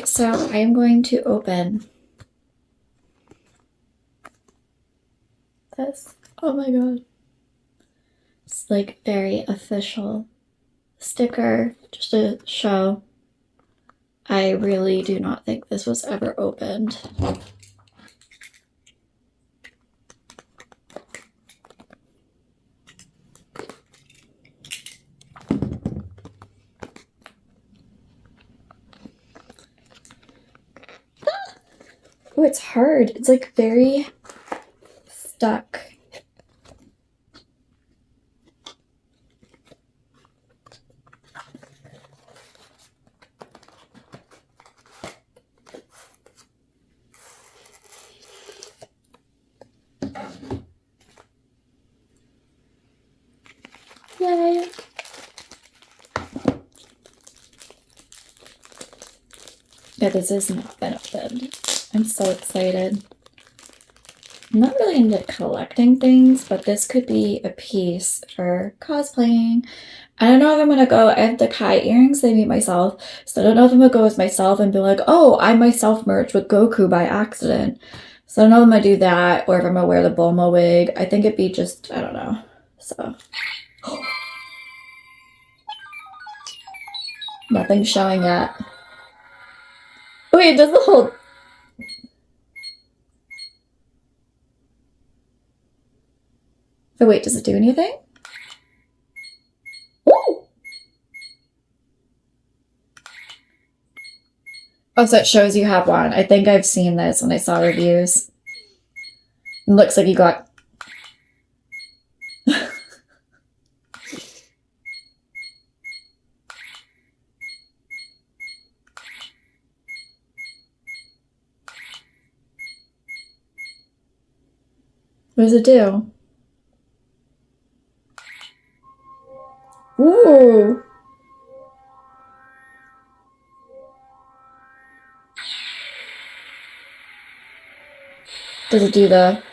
so I am going to open this. Oh my god. It's like very official sticker, just to show. I really do not think this was ever opened. Oh, it's hard. It's like very stuck. Yay! Yeah, this has not been opened. I'm so excited. I'm not really into collecting things, but this could be a piece for cosplaying. I don't know if I'm gonna go. I have the Kai earrings I made myself, so I don't know if I'm gonna go as myself and be like, oh, I myself merged with Goku by accident. So I don't know if I'm gonna do that or if I'm gonna wear the Bulma wig. I think it'd be just, I don't know. So. Nothing's showing yet. Wait, it does the whole... Oh, wait, does it do anything? Ooh! Oh, so it shows you have one. I think I've seen this when I saw reviews. It looks like you got... What does it do? Ooh! Does it do the...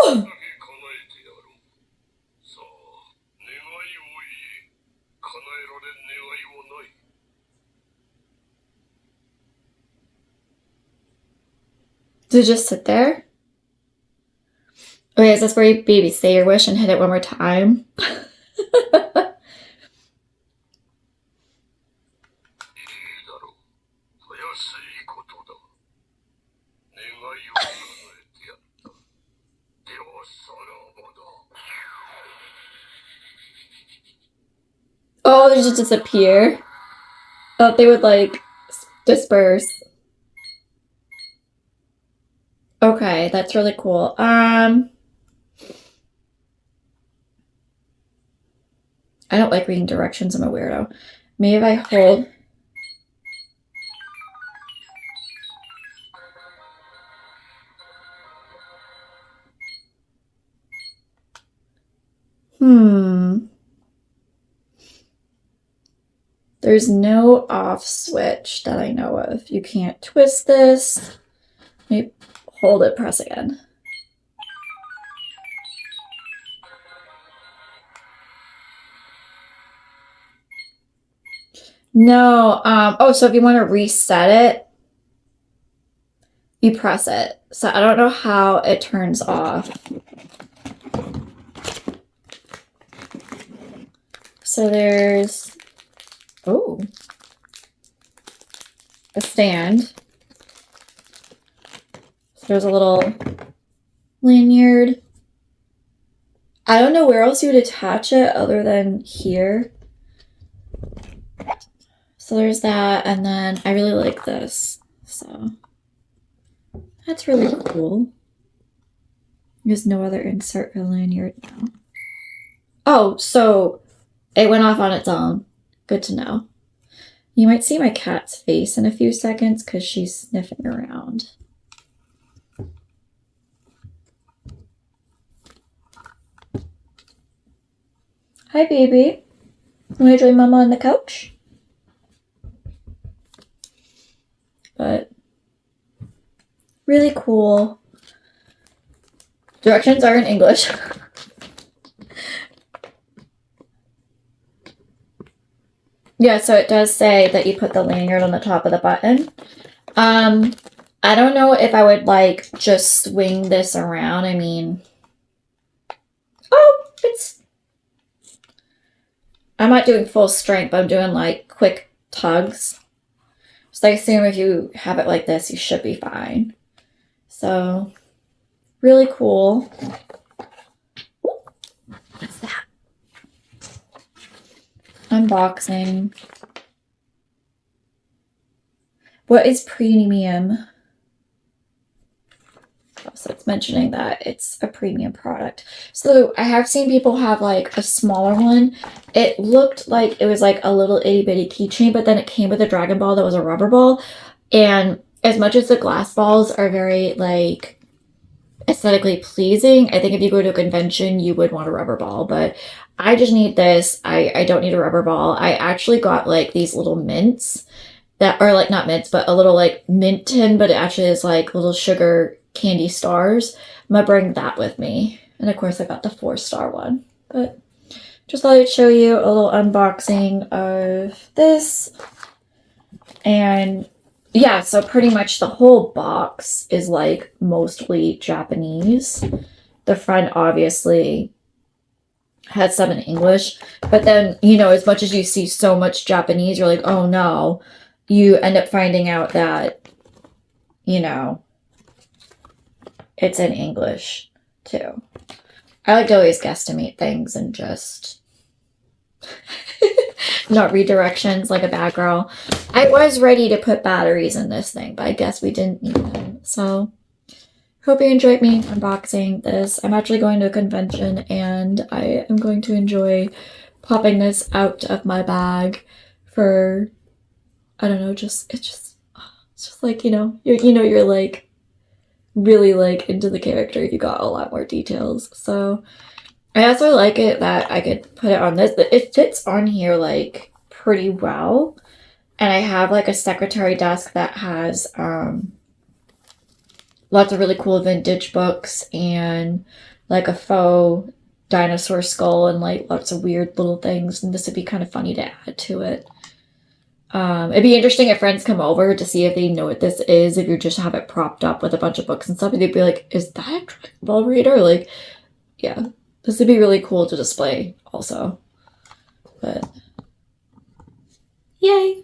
Ooh! Does it just sit there? Okay, is this where you baby say your wish and hit it one more time? Oh, they just disappear. Oh, they would like disperse. Okay, that's really cool. I don't like reading directions. I'm a weirdo. Maybe if I hold... There's no off switch that I know of. You can't twist this. Maybe hold it, press again. No, oh, so if you want to reset it, you press it. So I don't know how it turns off. So there's, oh, a stand. So there's a little lanyard. I don't know where else you would attach it other than here. So there's that, and then I really like this. So that's really cool. There's no other insert for the lanyard now. Oh, so it went off on its own. Good to know. You might see my cat's face in a few seconds because she's sniffing around. Hi, baby. Want to join Mama on the couch? But really cool. Directions are in English. Yeah, so it does say that you put the lanyard on the top of the button. I don't know if I would like just swing this around. I mean, I'm not doing full strength, but I'm doing like quick tugs. So I assume if you have it like this, you should be fine. So really cool. What's that? Unboxing. What is premium? So it's mentioning that it's a premium product. So I have seen people have like a smaller one. It looked like it was like a little itty bitty keychain, but then it came with a Dragon Ball that was a rubber ball. And as much as the glass balls are very like aesthetically pleasing, I think if you go to a convention, you would want a rubber ball. But I just need this. I don't need a rubber ball. I actually got like these little mints that are like not mints, but a little like mint tin, but it actually is like little sugar candy stars. I'm gonna bring that with me. And of course I got the 4-star one. But just thought I'd show you a little unboxing of this. And yeah, so pretty much the whole box is like mostly Japanese. The front obviously has some in English, but then, you know, as much as you see so much Japanese, you're like, oh no, you end up finding out that, you know, it's in English too. I like to always guesstimate things and just not read directions like a bad girl. I was ready to put batteries in this thing, but I guess we didn't need them. So hope you enjoyed me unboxing this. I'm actually going to a convention and I am going to enjoy popping this out of my bag for, I don't know, it's just like, you're like really like into the character. You got a lot more details. So I also like it that I could put it on this. It fits on here like pretty well. And I have like a secretary desk that has lots of really cool vintage books and like a faux dinosaur skull and like lots of weird little things. And this would be kind of funny to add to it. It'd be interesting if friends come over to see if they know what this is, if you just have it propped up with a bunch of books and stuff, and they'd be like, is that a Dragon Ball reader? Like, yeah, this would be really cool to display also. But, yay!